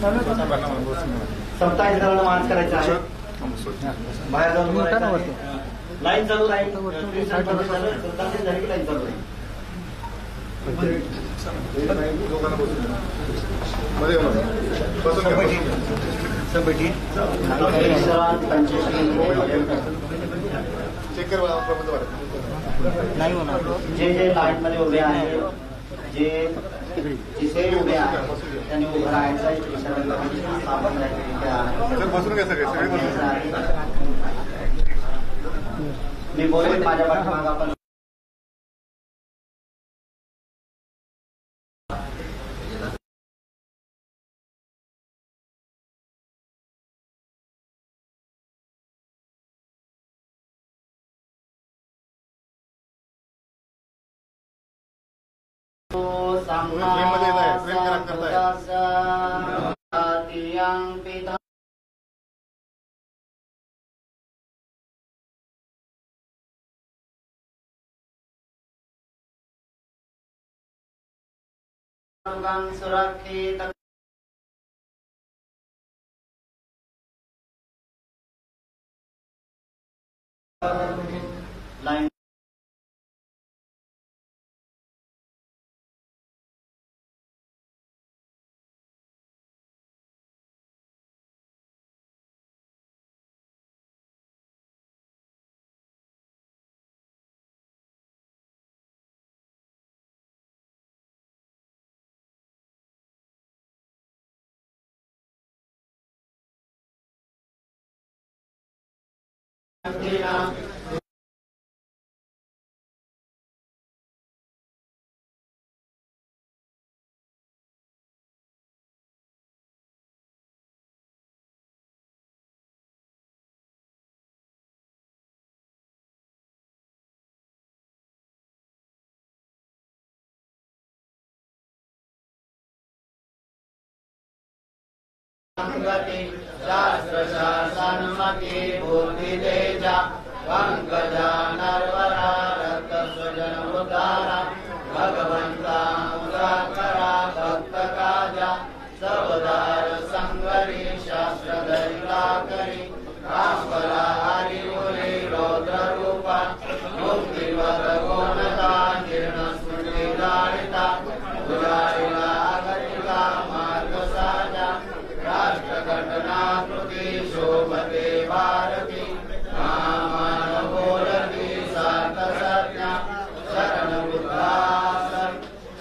सप्ताह जणांना मार्च करायचा आहे. बाहेर जाऊन लाईन चालू राहील. लाईन चालू राहील. नाही होणार. जे जे लाईन मध्ये उभे आहेत, जे जिथे उभे आहेत त्यांनी उभं राहायचं. मी बोलेन माझ्या पाठीमागे आपण सुरक्षित लाइन शास्त्र शासनमति बुद्धि तेजा पंकजा नरवरा रक्त स्वजन उदारा भगवंता मुराकरा भक्त काजा सबदार संगरी शास्त्र दरिला करी कांबरा हरि मुनि रौद्र रूपा मुक्ति वर गोणता जीर्ण स्मृति दारिता उदारिला अगतिका मार्ग साजा राष्ट्र घटना कृति शोभते भारती महामान बोलती सार्थ सत्या शरण बुद्धासन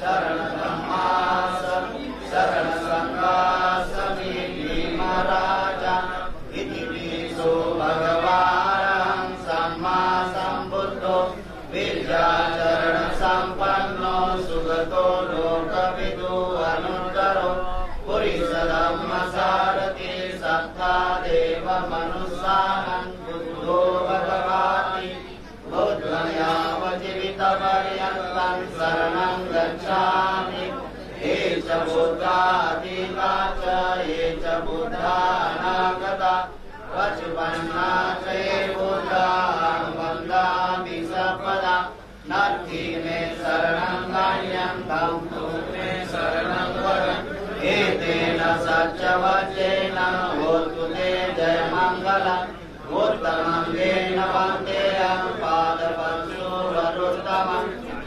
शरण धम्मासन शरण संघासमी महाराजा इति विसो भगवान सम्मा संबुद्धो विद्याचरण संपन्नो सुगतो लोकविदु अनुत्तरो पुरुष धम्म सारथि सत्ता देव मनुष्यानं बुद्धो भगवाति बुद्धयावजीवित पर्यन्तं शरणं गच्छामि. ये च बुद्धाधिका च ये च बुद्धानागता पचुपन्ना च ये बुद्धां वन्दामि सर्वदा. नत्थि मे शरणं गण्यं तं तु मे शरणं वरम्. एतेन सत्यवचेन होतु ते जयमङ्गलम्. उत्तमङ्गेन वन्देयं पादपशुररुत्तमम्.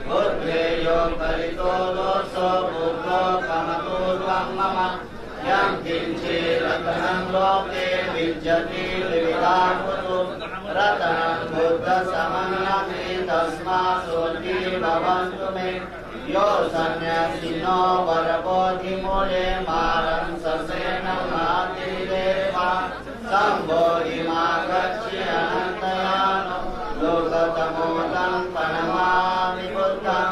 बुद्धेयो कलितो दोषो बुद्धो कमतोर्वं मम. यं किञ्चिरत्नं लोके विद्यते विविधाकुतो रत्नं बुद्धसमन्नमे तस्मात् सोऽपि भवन्तु मे. यो सन्न्यासिनो वरबोधिमूले मारं ससेनं मातिरेवा सम्बोधिमागच्छि अनन्तयानो लोकतमोदं प्रणमामि बुद्धं.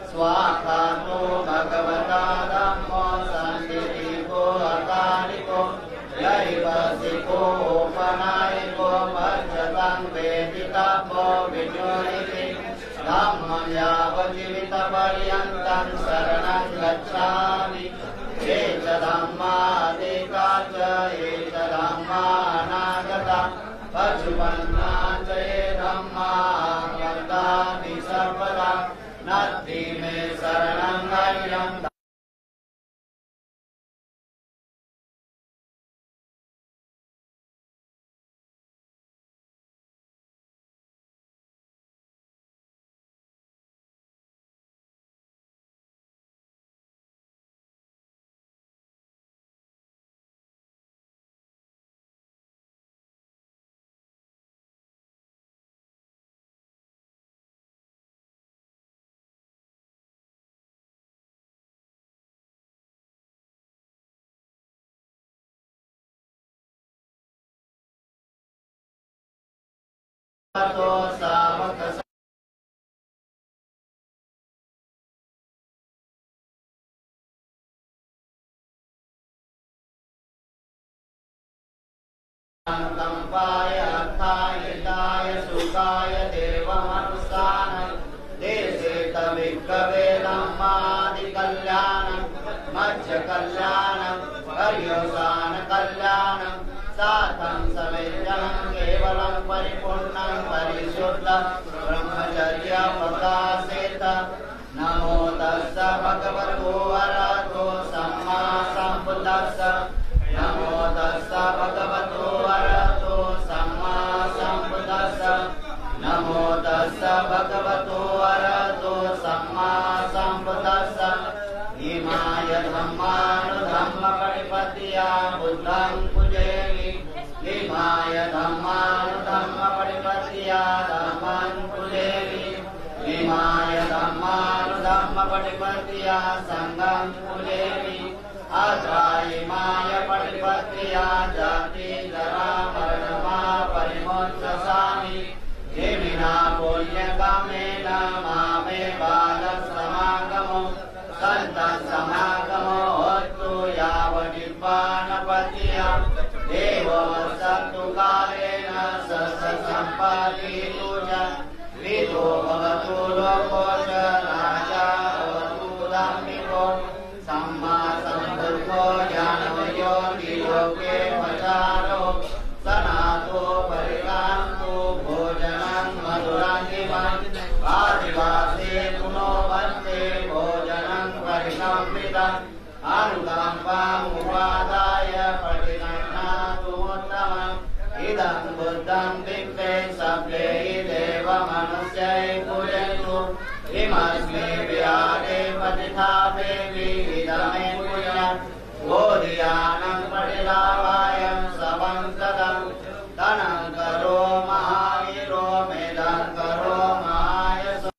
स्वाखातो भगवता धम्मो सन्निधिको अकालिको यैवसिको उपनायको भजतं वेदितव्यो विजोनिति. धम्मं यावज्जीवित पर्यन्तं शरणं गच्छामि. ये च धम्माधिका च ये च धम्मानागता पचुपन्ना च ये धम्मा वन्दामि सर्वदा. नत्थि मे शरणं गण्यं तो सावक कंपाय अर्थाय हिताय सुखाय देवमनुष्ठानं देशे तविक्कवे धम्मादि कल्याणं मज्ज कल्याणं पर्यवसान कल्याणं सार्थं समेजनं केवलं परिपूर्णं परिशुद्धं ब्रह्मचर्य प्रकाशेत। नमो तस्स भगवतो अरहतो सम्मा सम्बुद्धस्स। नमो तस्स भगवतो अरहतो सम्मा सम्बुद्धस्स। नमो तस्स भगवतो अरहतो सम्मा सम्बुद्धस्स। इमाय धम्मानुधम्मपरिपत्या बुद्धं पूजयामि। इमाय धम्मानुधम्मपरिपत्या धम्मं पूजयामि। इमाय धम्मानुधम्मपरिपत्या संघं पूजयामि। अत्रायिमाय पटिपत्या जाति जरा मरणमा परिमोक्षसामि। येमिना पुण्यकामेन मामे बालसमागमो सन्तः समागमो होतु यावनिर्वाणपत्या। देवो सन्तु कालेन सम्पादयतु च। विदो भवतु लोको च राजा भवतु धार्मिको। सम्मा सम्बुद्धो ज्ञानो योगी लोके मचारो। सनातो परिकान्तो भोजनं मधुरान्तिमं। आदिवासे पुनो वन्दे भोजनं परिकम्पितम्। अनुकम्पामुपादाय प्रतिगृह्णातु उत्तमम्। इदं बुद्धं दिव्ये सभ्ये देवमनुष्यै पूजयन्तु। इमस्मै व्याधे पतितापेऽपि इदमे पुण्यम्। बोधियानं पठितावायं सवं तदं। तनं करो महावीरो मेदं करो महायशो।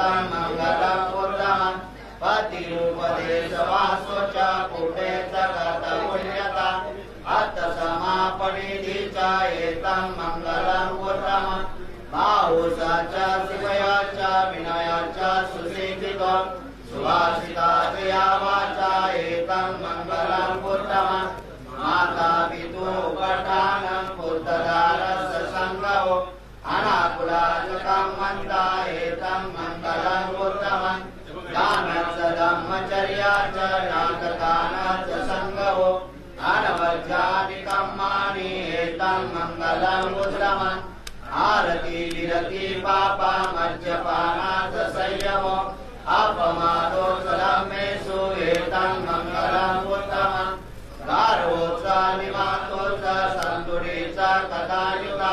एतं मङ्गलं उत्तमं पतिरूपदेशवासो च पुटे च गतपुण्यता अथ समापनिधि च एतं मङ्गलं उत्तमं बाहुस च शिवय च विनय च सुशिक्षितो सुभाषिता जया वाचा एतं मङ्गलं उत्तमं माता पितुपठानं पुत्रदारस्य सङ्गो अनाकुलाजकं मन्ता एतं मङ्गलं उत्तमं दानस्य धम्मचर्या च नाटकानस्य सङ्गो अनवज्यादिकं मानि एतं मङ्गलं उत्तमम् आरति विरति पापा मज्जपानात् संयमो अपमादो सलमेषु एतं मङ्गलं उत्तमम् गार्होत्सानिमातोत्स सन्तुरे च कथायुता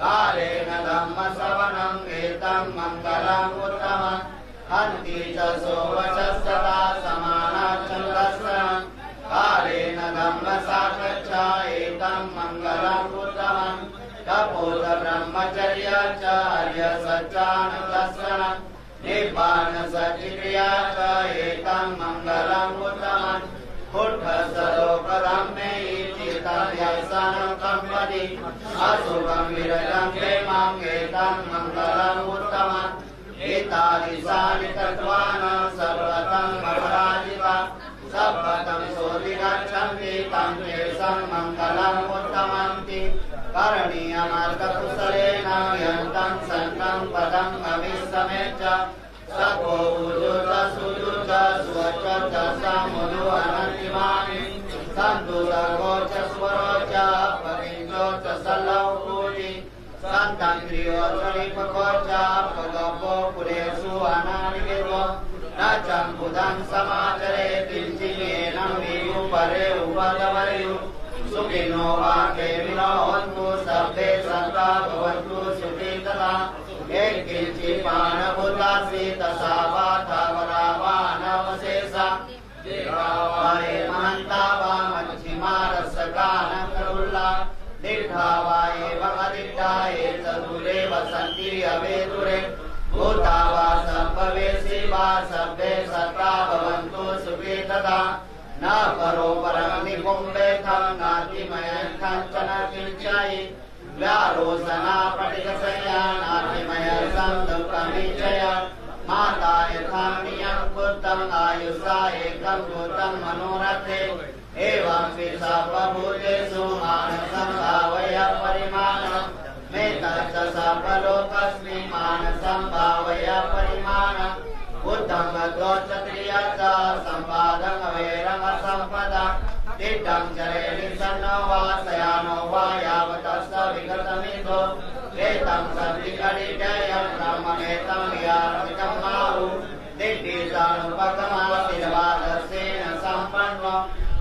कालेन धम्मश्रवणम् एतं मङ्गलं उत्तमम् हन्ति च सोवचस्तथा समानाच्छन्दस्रम् कालेन धम्मसाकच्छा एतं मङ्गलं उत्तमम् तपोत ब्रह्मचर्य च आर्यसच्चानन्दस्रम् निब्बाणसच्चिक्रिया च एतं मङ्गलं उत्तमम् कुट्ठसलोकरम्ये चित्तव्यसनं कम्पति अशुभं विरलं प्रेमं एतं मङ्गलं उत्तमम् एतादृशानि तत्त्वानि सर्वतं अपराजिता सपतं सोऽधिगच्छन्ति तं तेषां मङ्गलं उत्तमन्ति करणीयमार्गकुशलेन यन्तं सन्तं पदं अविस्मरेच्च सको उजुत सुजुत स्वच्छ च समुदु अनन्तिमानि सन्तु सर्वो च स्वरो च पकिञ्चो च सल्लौ पूजि सन्तं क्रियो च निपको च पगपो पुरेषु अनानिकेतो न चम्बुदं समाचरे किञ्चिदेनं वियुपरे उपदवर्यु सुखिनो वा केमिनो हन्तु सर्वे सन्ता भवन्तु सुखितः किञ्चिपाणभूतासि तथा वा थावरा वा नवशेषा देवावाये महन्ता वा मच्छिमारसकानकरुल्ला दिग्धा वा एवं अदिग्धा एतदुरेव सन्ति अवेदुरे भूता वा सम्भवेसि वा सर्वे सत्ता भवन्तु सुखे तथा न परो परं निपुम्बेथं नातिमयं कञ्चन किञ्चयि व्यारोसना पटिकसंज्ञा नातिमयं दुःखमीचय माता यथा नियं कृतं आयुषा एकं भूतं मनोरथे एवं सर्वभूतेषु मानसं भावय परिमाणं मेतच्च सर्वलोकस्मिन् मानसं भावय परिमाणम् बुद्धं गतोच्चक्रिया च सम्पादं वैरं सम्पदा तिष्ठं चरेणि सन्नो वा शयानो वा यावतस्य विगतमितो एतं सन्धिकटिजयं ब्रह्मणेतं यारमितं माहु दिष्टिसानुपगमाशिर्वादस्येन सम्पन्नो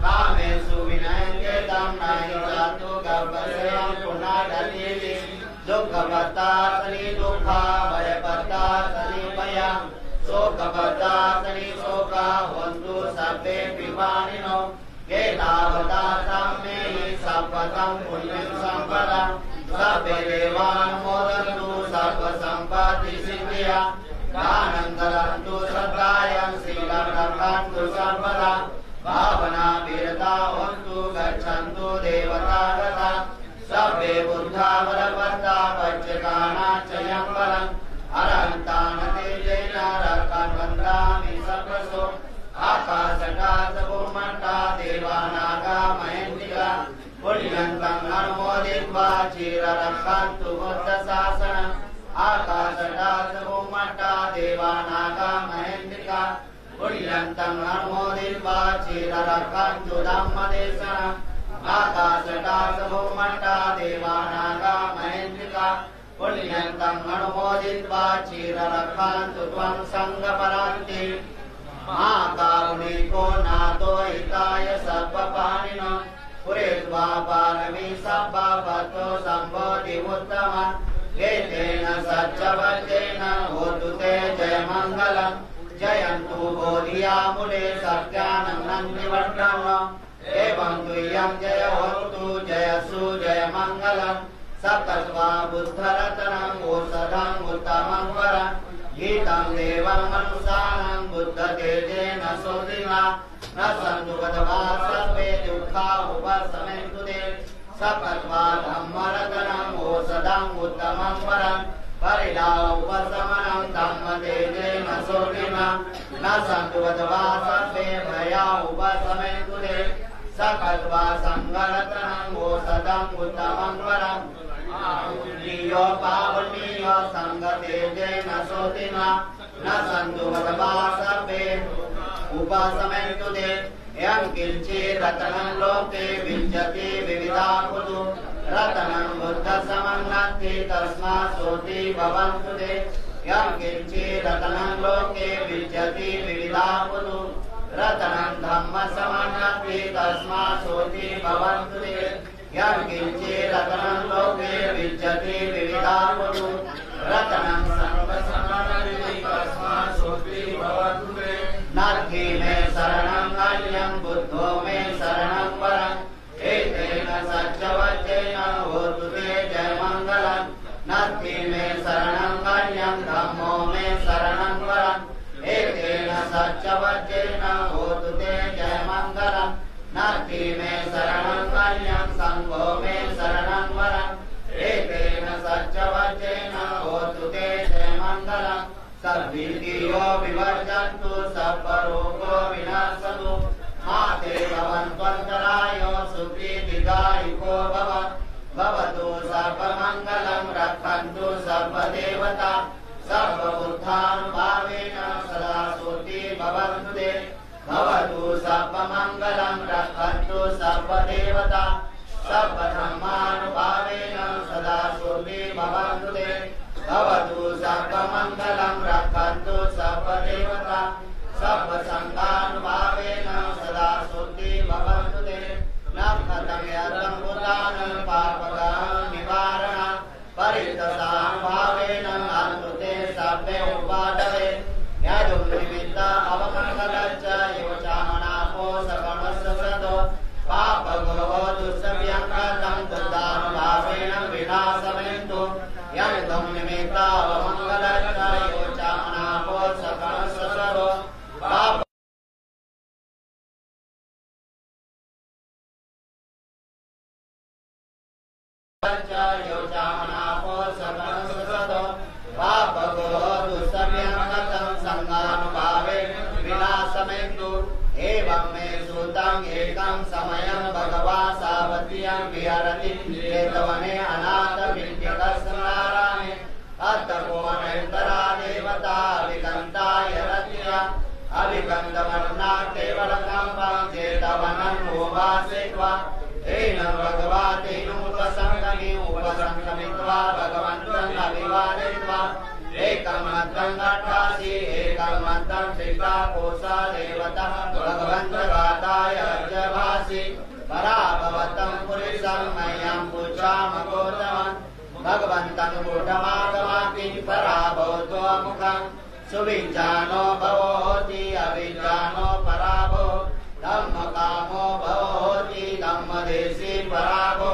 कामेषु विनयङ्केतं नहि जातु गर्भस्यं पुनर्दधीति दुःखपत्तासनि दुःखा भयपत्तासनि भयम् शोकपदासनि शोका हन्तु सर्वे विवानिनो एतावता साम्ये सपदं पुण्यं सम्पदं सर्वे देवानुमोदन्तु सर्वसम्पत्तिसिद्ध्या दानन्तरन्तु श्रद्धायां शीलं रक्षन्तु सर्वदा भावना वीरता हन्तु गच्छन्तु देवतागता सर्वे बुद्धा वरवर्ता पच्यकाना च यं वरम् अरहन्तान् तेजेन रक्षन् वन्दामि सर्वसो आकाशटात् भूमण्डा देवानागा महेन्द्रिका पुण्यन्तं अनुमोदित्वा चिररक्षन्तु बुद्धशासनम् आकाशटात् भूमण्डा देवानागा महेन्द्रिका पुण्यन्तं अनुमोदित्वा चिररक्षन्तु धम्मदेशनम् आकाशटात् भूमण्डा देवानागा महेन्द्रिका पुण्यन्तं अनुमोदित्वा चिररक्षन्तु त्वं सङ्गपरान्ति महाकारुणिको नाथो हिताय सर्वपाणिनो पुरेत्वा पारमी सब्बापतो सम्बोधिमुत्तमम् एतेन सच्चवचेन होतु ते जयमङ्गलम् जयन्तु बोधियामुले सत्यानं नन्दिवर्णम् एवं तुय्यं जय होतु जयसु जयमङ्गलम् सप्तस्वा बुद्धरत्नम् औषधम् उत्तमं वरम् गीतं देवं मनुष्याणां बुद्धतेजेन सोतिमा न सन्तु गतवा सर्वे दुःखा उपशमयन्तु ते सकत्वा धम्मरतनं ओषधम् उत्तमं वरं परिणा उपशमनं धम्मतेजेन सोतिमा न सन्तु गतवा सर्वे भया उपशमयन्तु ते सकत्वा संगरतनं ओषधम् उत्तमं वरं पुण्यो पावनीयो संगतेजेन सोतिमा न सन्तु गतवा सर्वे उपशमयन्तु ते यं किञ्चित् रत्नं लोके विद्यते विविधा कुतु रत्नं बुद्धसमन्नत्ति तस्मात् सोति भवन्तु ते यं किञ्चित् रत्नं लोके विद्यते विविधा कुतु रत्नं धम्मसमन्नत्ति तस्मात् सोति भवन्तु ते यं किञ्चित् रत्नं लोके विद्यते विविधा कुतु रत्नं संगसमन्नत्ति तस्मात् सोति भवन्तु ते नाथि मे शरणं अन्यं बुद्धो मे शरणं वरं एतेन सत्यवचेन होतु ते जयमङ्गलं नाथि मे शरणं अन्यं धम्मो मे शरणं वरं एतेन सत्यवचेन होतु ते जयमङ्गलं नाथि मे शरणं अन्यं संघो मे शरणं वरं एतेन सत्यवचेन होतु ते जयमङ्गलं सर्वविद्यो विवर्जन्तु सर्वरोगो विनाशतु माते भवन्त्वन्तरायो सुखीदीर्घायुको भवतु सर्वमङ्गलं रक्षन्तु सर्वदेवता सर्वबुद्धानुभावेन सदा सोति भवन्तु ते भवतु सर्वमङ्गलं रक्षन्तु सर्वदेवता सर्वधर्मानुभावेन सदा सोति भवन्तु ते भवतु सर्वमङ्गलं रक्षन्तु सर्वदेवता सर्वसङ्गानुभावेन सदा सोति भवन्तु ते नक्षतं यतं भूतान् पापगं निवारण परितसानुभावेन अन्तु ते सर्वे उपादवे यदुं निमित्त अवमङ्गलञ्च योचामनापो सकमस्य सतो पापगो दुःसव्यङ्कृतं बुद्धानुभावेन विनाशमयन्तु यदुं निमित्त अवमङ्गलञ्च योचामनापो सकमस्य सतो पाप योचामनापो सकमस्य सतो पापगो दुःसव्यङ्कृतं संगानुभावेन विनाशमयन्तु एवं मे श्रुतं एकं समयं भगवान् सावत्यं विहरति चेतवने अनाथविद्यकस्मरामे अर्थकोणेतरा देवता अभिगन्ताय रत्या अभिगन्धवर्णा केवलकम्पं चेतवनं उपासित्वा तेन भगवतेनोपसङ्गमे उपसङ्गमित्वा भगवन्तम् अभिवादयित्वा एकं मन्त्रं घटासि एकं मन्त्रं त्रिकाकोशा देवतः भगवन्तगाताय अर्चभासि पराभवतं पुरुषं मह्यं पूजामगोतमं भगवन्तं कूटमागमापि पराभवतो मुखं सुविज्ञानो भवोति अविज्ञानो पराभो धम्मकामो भवोति धम्मदेशी पराभो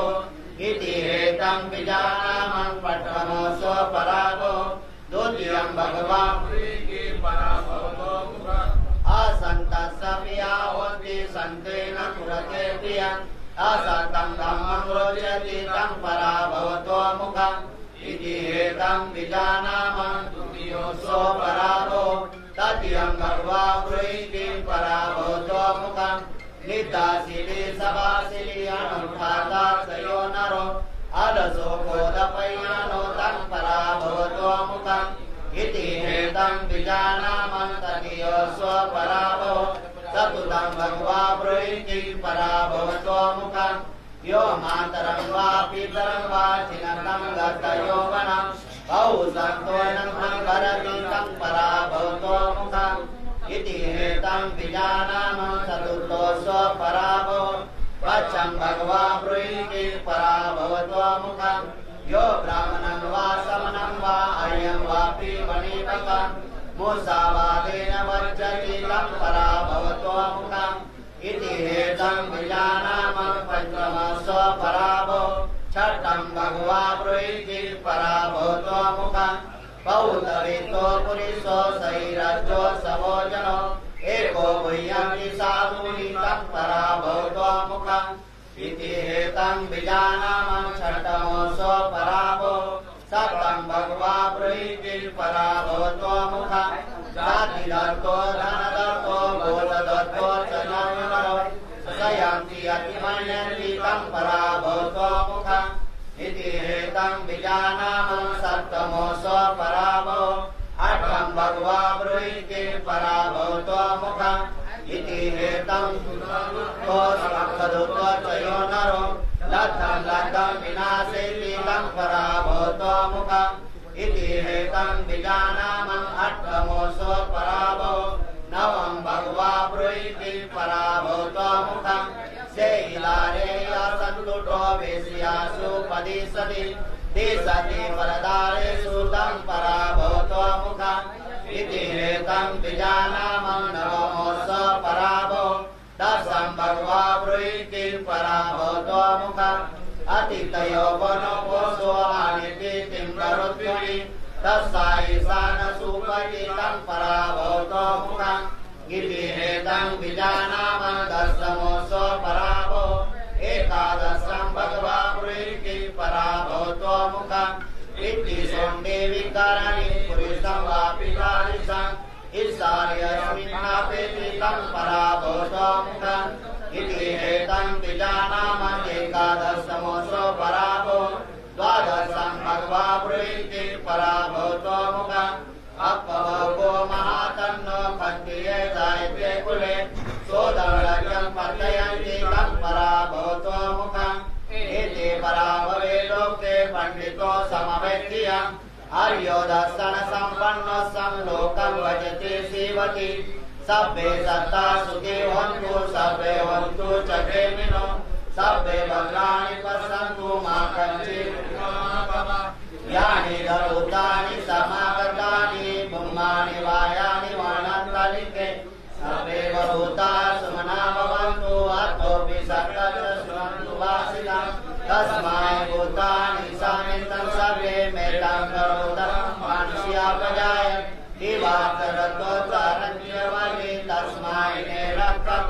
इति हेतं विजानामं पठनोऽसो पराभो द्वितीयं भगवान् पराभवतो मुखम् असन्तस्य होति सन्तेन कुरते प्रियम् असतं धम्मं रोचति तं पराभवतो मुखम् इति हेतं विजानामं द्वितीयोऽसो पराभो तृतीयं भगवान् ब्रूहि पराभवतो मुखम् नितासिली सभासिली अनुष्ठाताक्षयो नरो अलसो कोदपय्यानो तं पराभवतो मुखम् इति हेतं विजानामं तृतीयोऽसो पराभो चतुर्थं भगवान् ब्रूहि पराभवतो मुखम् यो मातरं वा पितरं वा चिनतं गतयौवनं बहुसन्तोषं भरति तं पराभवतो मुखम् इति हेतं विजानामं चतुर्थोऽसो पराभो पञ्चमं भगवान् ब्रूहि पराभवतो मुखम् यो ब्राह्मणं वा समनं वा अयं वापि वणिपकं मुसावादेन वर्जति तं पराभवतो मुखम् इति हेतं विजानामं पञ्चमोऽसो पराभो षष्ठं भगवान् ब्रूहि पराभवतो मुखम् पौतवितो पुरिषो सैरज्यो सवोजनो एको गुह्यन्ति साधूनि तत्परा भवतो मुखम् इति हेतं विजानामं षट्तमोऽसो पराभो सप्तं भगवा ब्रूहीति परा भवतो मुखम् जातिदत्तो धनदत्तो भूतदत्तो च नरो सयन्ति अतिमन्यन्ति तं परा भवतो मुखम् इति हेतं विजानामं सप्तमोऽसो पराभो अठं भगवा ब्रूहीति परा भवतो मुखम् इति हेतं तो सप्तदुतो च यो नरो लद्धं लद्धं विनाशेति तं परा भवतो मुखम् इति हेतं विजानामं अष्टमोऽसो पराभो नवं भगवा ब्रूहीति परा भवतो मुखम् सेहिलारेय सन्तुटो वेश्यासु पदिशति दिशति परदारेषु तं परा भवतो मुखम् इति हेतं विजानामं नवमोऽसो पराभो दशं भगवा ब्रूहीति परा भवतो मुखम् अतितयो वनो कोशो आनिति तिम्बरुद्युनि तस्सायिशानसुपति तं परा भवतो मुखम् इति हेतं विजानामं दशमोऽसो पराभो एकादशं भगवा ब्रूहीति परा भवतो मुखम् इति शोण्डे विकारणि पुरुषं वापि कारिषम् ईशार्यस्मिन्नापेति तं परा भवतो मुखम् इति हेतं विजानामं एकादशमोऽसो पराभो द्वादशं भगवा ब्रूहीति परा भवतो मुखम् अपभवो महातन्नो खण्डिये जायते कुले सोदरज्ञं पतयन्ति तं परा भवतो मुखम् एते पराभवे लोके पण्डितो समवेत्तियम् आर्यो दर्शन सम्पन्नो संलोकं भजते सेवति सभ्ये सत्ता सुखे हन्तु सभ्ये हन्तु च प्रेमिनो सभ्ये भद्राणि पश्यन्तु मा कञ्चित् यानि धरूतानि समागतानि ब्रह्माणि वायानि वानन्तलिके सर्वे भूता सुमना भवन्तु अतोऽपि सकल शृण्वन्तु वासिनः तस्मै भूतानि समेतं सर्वे मेतं करोतः मनुष्यापजाय दिवाकरतो चारण्यवने तस्मै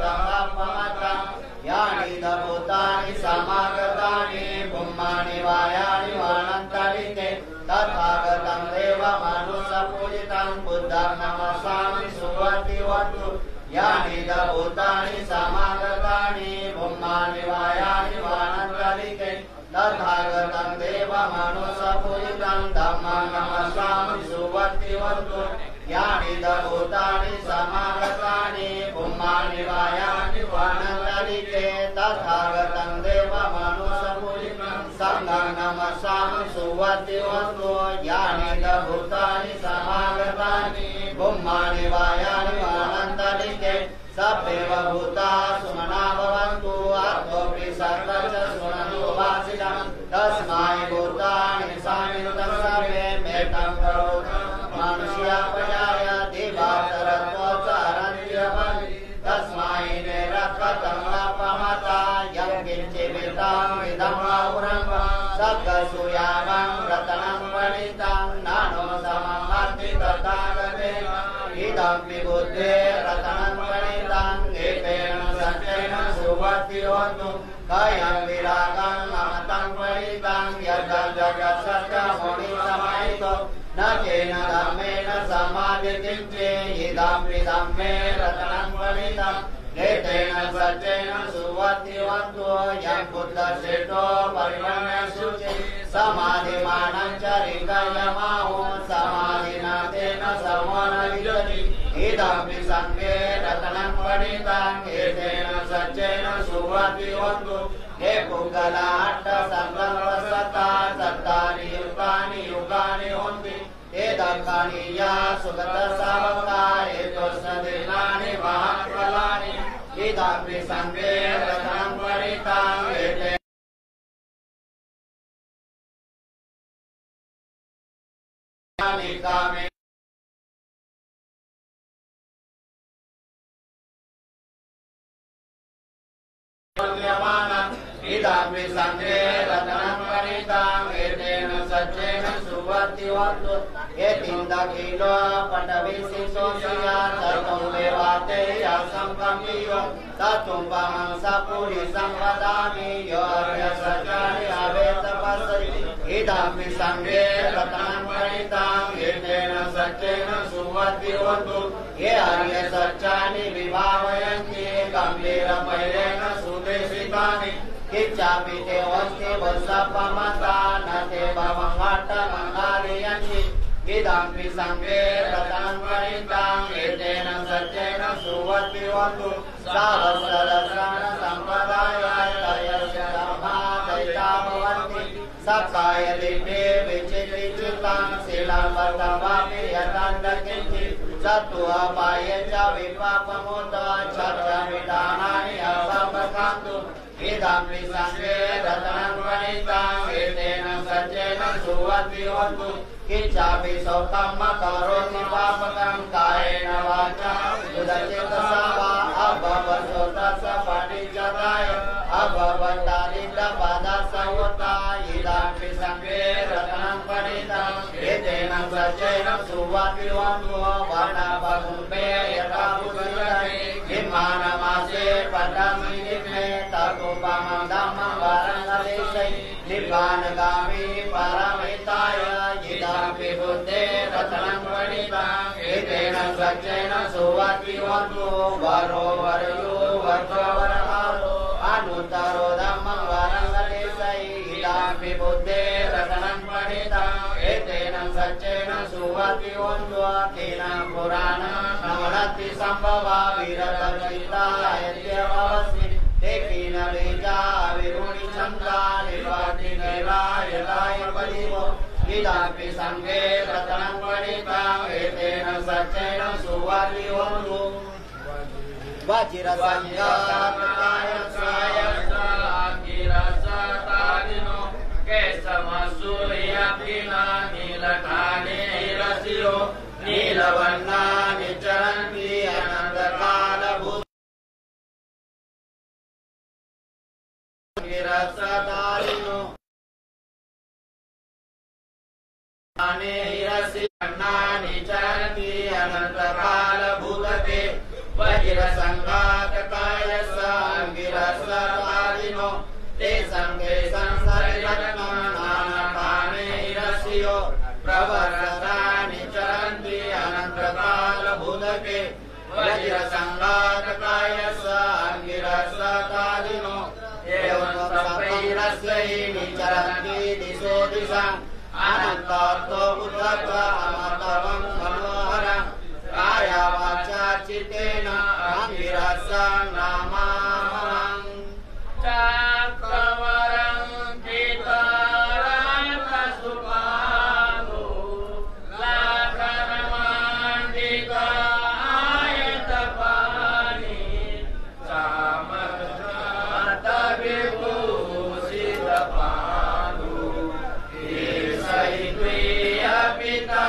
नेरक्षतमपमतम् यानि भूतानि समागतानि ब्रह्माणि वायानि वानन्तलिके तथागतं देवमनुषपूजितं बुद्धं नमसामि सुवर्तिवन्तु यानि भूतानि समागतानि ब्रह्माणि वायानि वानन्तलिके तथागतं देवमनुषपूजितं धम्मं नमसामि सुवर्तिवन्तु यानि भूतानि समागतानि ब्रह्माणि वायानि वानन्तलिके तथागतं देवमनुषपूजितं संघं नमसामि सुवर्तिवन्तु यानि भूतानि समागतानि ब्रह्माणि वायानि वानन्तलिके सभ्ये भूता सुमना भवन्तु अतोऽपि सर्वं च शृण्वन्तु वासिनः तस्मै भूतानि समेतं सर्वे मेतं करोतु मनुष्यापजाय दिवाकरतो चारण्यवने तस्मै नेरक्षतमपमता यं किञ्चिदिदं विदं औरं सकसूयावं रत्नं पणितं नानो सममर्ति तथागतेन इदं विबुद्धे रत्नं पणितं एतेन सत्येन सुवर्तिवन्तु कयं विरागं अमतं पणितं यद् जगत्सत्यमुनिसमाहितो न केन धम्मेन समाधितिं इदं विधम्मे रत्नं पणितं एतेन सत्येन सुवर्तिवन्तु यं बुद्धश्रेष्ठो परिगण्य शुचि समाधिमानं च रिकयमाहो समाधिना तेन समो न विदति इदं विसङ्गे रत्नं पणितं एतेन सत्येन सुवर्तिवन्तु हे पुङ्गलाट्ट संकल्पसत्ता सत्तानि युगानि हन्ति एदङ्कानीया सुगतसावका एतोष्णदिनानि महाफलानि इदं विसङ्गे रत्नं पणितं एतेन कामे इदं विसङ्गे रत्नं पणितं एतेन सत्येन सुवर्तिवन्तु एति किलो पटविसितो सिया ततुं देवाते यासंकमियो ततुं पमंसा पुरिसं वदामि योर्य सचानि अवेत पसरि इदमि संगे रत्नं परितां येन सत्येन सुवद्योतु ये आर्य सचानि विभावयन्ति गम्भीरपैरेण सुदेशितानि किच्चापि ते वस्ति वत्सपमता न ते भवङ्घट्टमङ्गालयन्ति इदमि संगे रत्नं परितां एतेन सत्येन सुवद्योतु सहस्रदर्शन सम्प्रदायाय तयस्य धर्मा दैता भवन्ति सखाय दिव्ये विचित्रितां शीलं वर्तमापि यतन्दकिञ्चि चतु अपाये च विपापमुत छत्रविधानानि अपप्रकान्तु इदमि संगे रत्नं परितां एतेन सत्येन सुवद्योतु किच्चापि सौखं करोति पापकं कायेन वाचा उदचितसा वा अभवत्सोतस्य पटिच्चताय अभवत्तादितपदस्य उता इदमि संगे रत्नं परितां एतेन सत्येन सुवद्योतु वर्णपकुम्भे यथा पुष्यते हिमानमासे पटमिनिमे ततुपमं धम्मं वरङ्गदेशे निब्बानगामी परमिताय इदमि बुद्धे रत्नं परितां एतेन सत्येन सुवद्योतु वरो वरयो वरवरहारो अनुत्तरो धम्मं वरङ्गदेशे इदमि बुद्धे रत्नं परितां एतेन सत्येन सुवद्योतु तेन पुराणं नवनति सम्भवा वीरतर्जिता यद्यवस्मि तेकिन बीजा विरुणि चन्द्रा निवाति निरायताय पदिवो इदमि संगे रत्नं परितां एतेन सत्येन सुवद्योतु वज्रसंज्ञातकाय गिरसतादिनो केशमसूर्यपिना नीलकानेरसियो नीलवर्णानि चरन्ति अनन्तकालभूत गिरसतादिनो कानेरसि वर्णानि चरन्ति अनन्तकालभूतते वज्रसंघातकाय गिरसतादिनो ते संगे संसरिरत्नानाकानेरसियो प्रवरतानि चरन्ति अनन्तकालभूतके वज्रसंघातकाय गिरसतादिनो एवं सपैरस्यैनि चरन्ति दिशो दिशाम् अनन्तार्थो बुद्धत्व अमर्तवं मनोहरं काया वाचा चित्तेन गिरसं नामामहं चक्रवरं गीतारान्तसुपादो लाखनमण्डितायतपाणि चामरतविभूषितपादो ईशैत्वीयपिता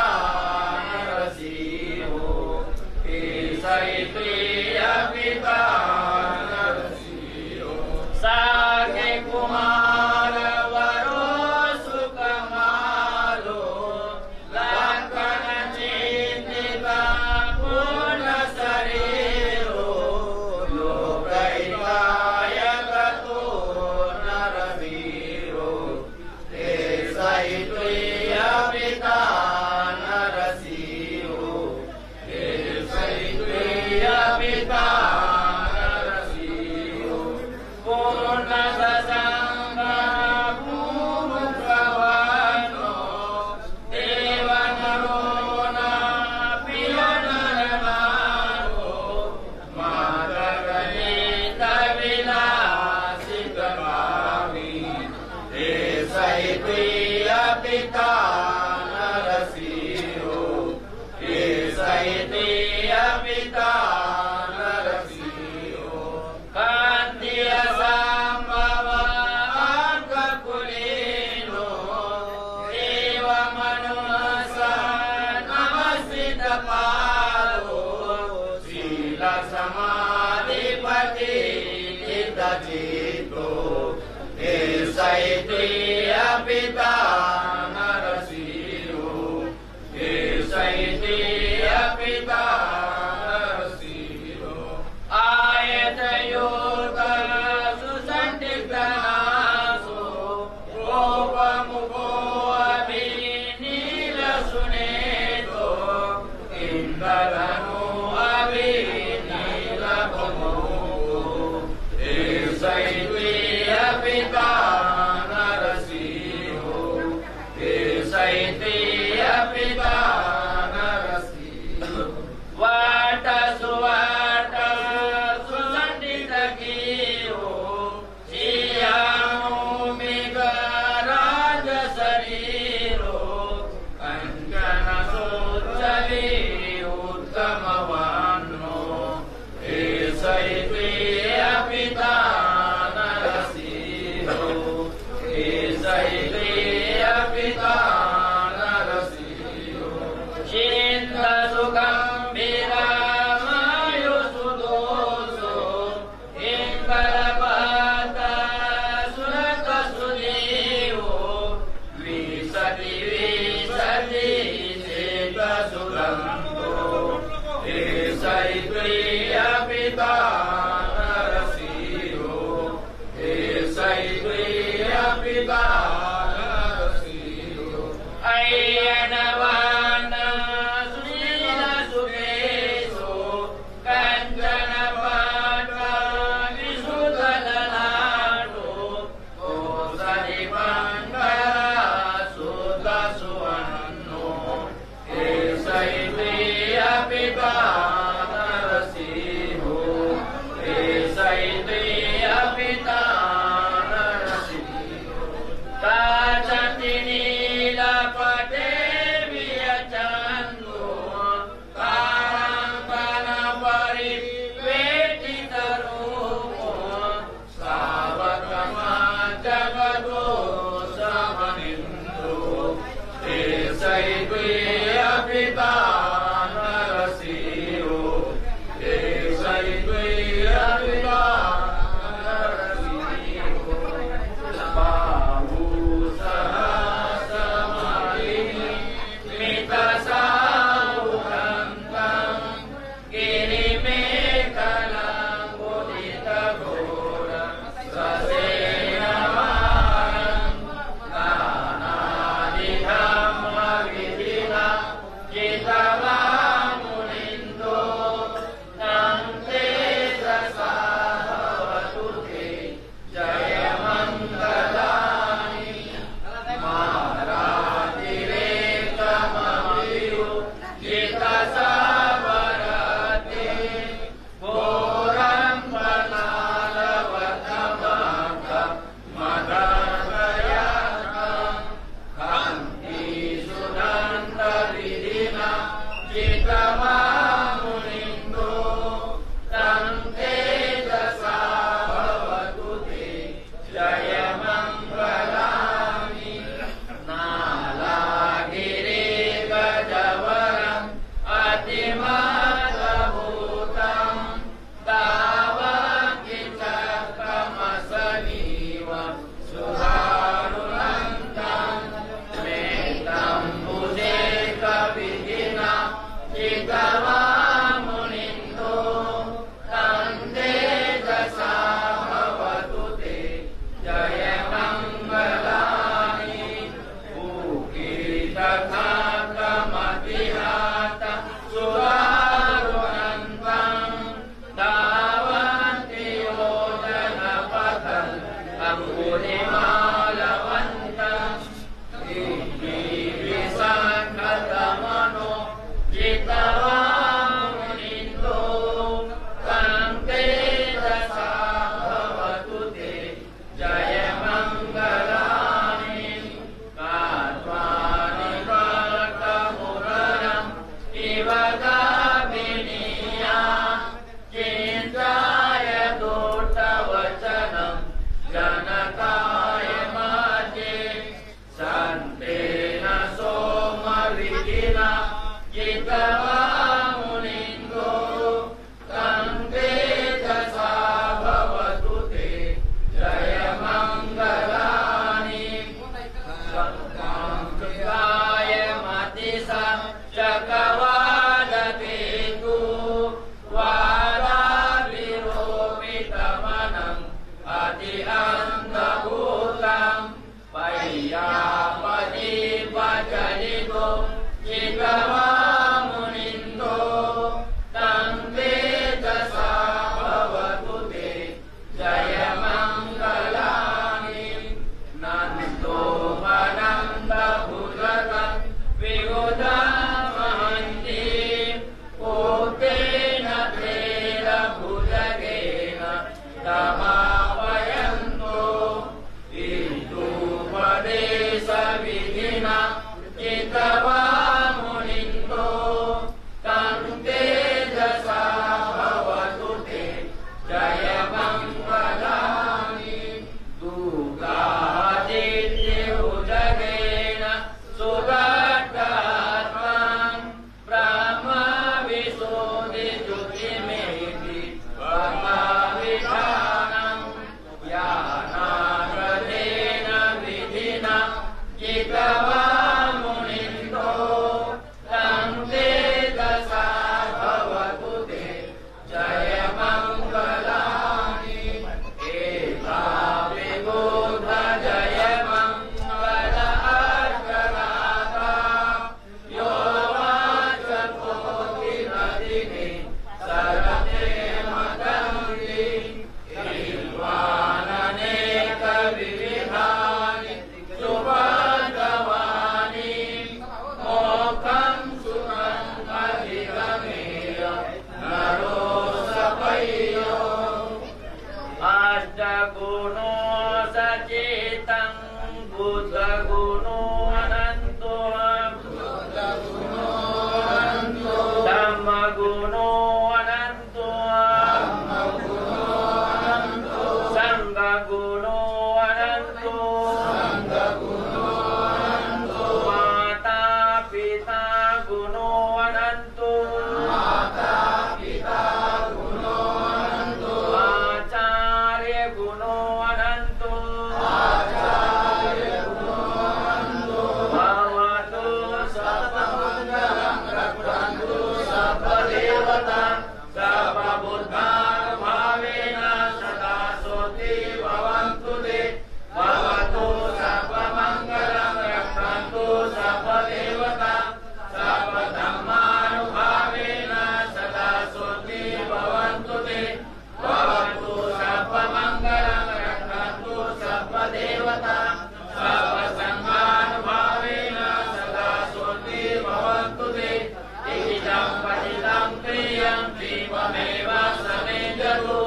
पिता नरसिंह किमेति कर्मविधानं यानाग्रहेण विधिना जितवान् मुनिन्दो तं ते दशा भवतु ते जयमङ्गलानि एताविबोध जयमङ्गल अर्चनाता यो वाचकोटिनदिने सरते मदन्ति विद्वाननेकविविधानि सुबन्धवानि मोक्षं सुखम् अधिगमेय नरो सपय्यो अष्टगुणो सचेतं बुद्धगुणो अनन्तो धम्मगुणो अनन्तो संघगुणो अनन्तो माता पिता गुणो अनन्तो आचार्य गुणो अनन्तो भवतु सर्वमङ्गलं रक्षन्तु सर्वदेवता सर्वबुद्धानुभावेन सदा सोति भवन्तु ते भवतु सर्वमङ्गलं रक्षन्तु सर्वदेवता सर्वधर्मानुभावेन सदा सोति भवन्तु ते भवतु सर्वमङ्गलं रक्षन्तु सर्वदेवता सर्वसङ्घानुभावेन सदा सोति भवन्तु ते इदं पतितं प्रियं जीवमेव समेजतु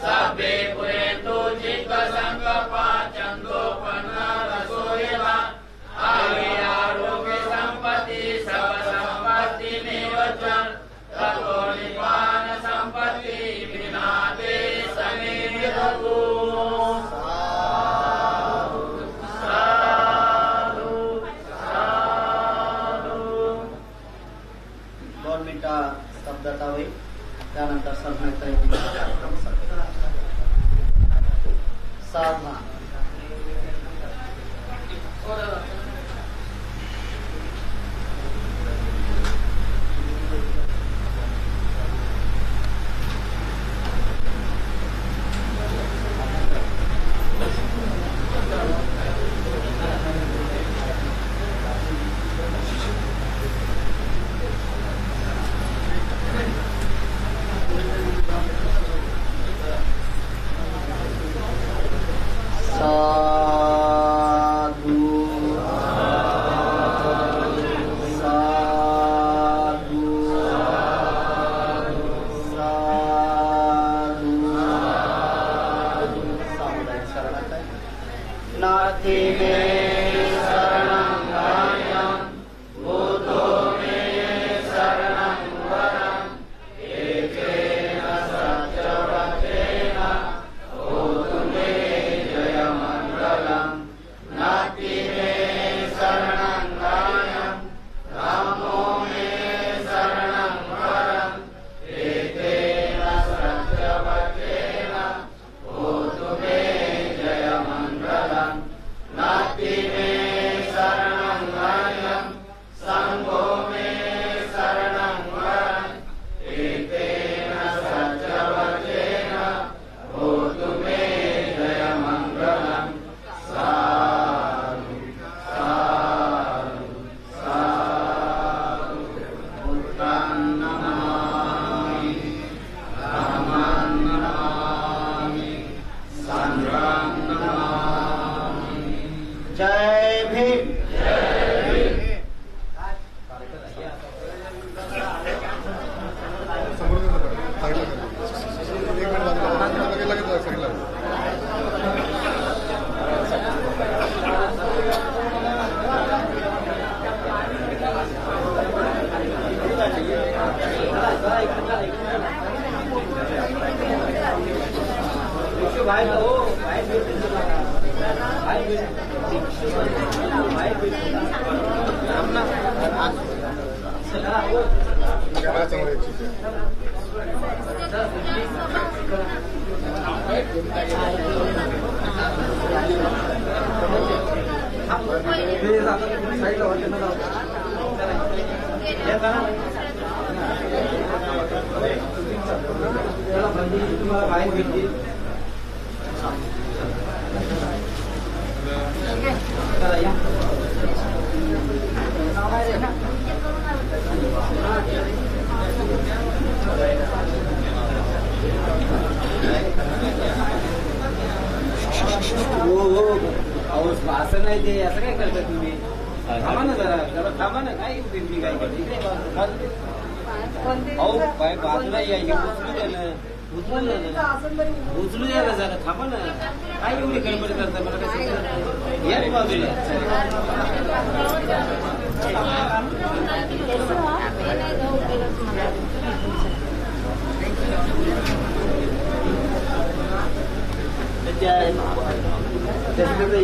सभ्ये पुरेन्तु चित्तसङ्कल्पा चन्दोपन्नरसो यः आयुरारोग्य सम्पत्ति सर्वसम्पत्तिमेव च ततो निपान सम्पत्ति विना ते समेजतु साधु साधु 2 मिनिटं स्तब्धता होईल त्यानंतर सन्मानित कार्यक्रम साधना Gracias. तुम्हाला बाहेर भेटतील हो अहो असं नाही ते असं काय करता तुम्ही थांबा ना जरा थांबा ना काय मी काय करते अहो काय बाजूला या उचलू द्या ना उचलू द्या ना जरा थांबा ना काय एवढी गडबड करता मला कसं या रे बाजूला त्याच्याकडे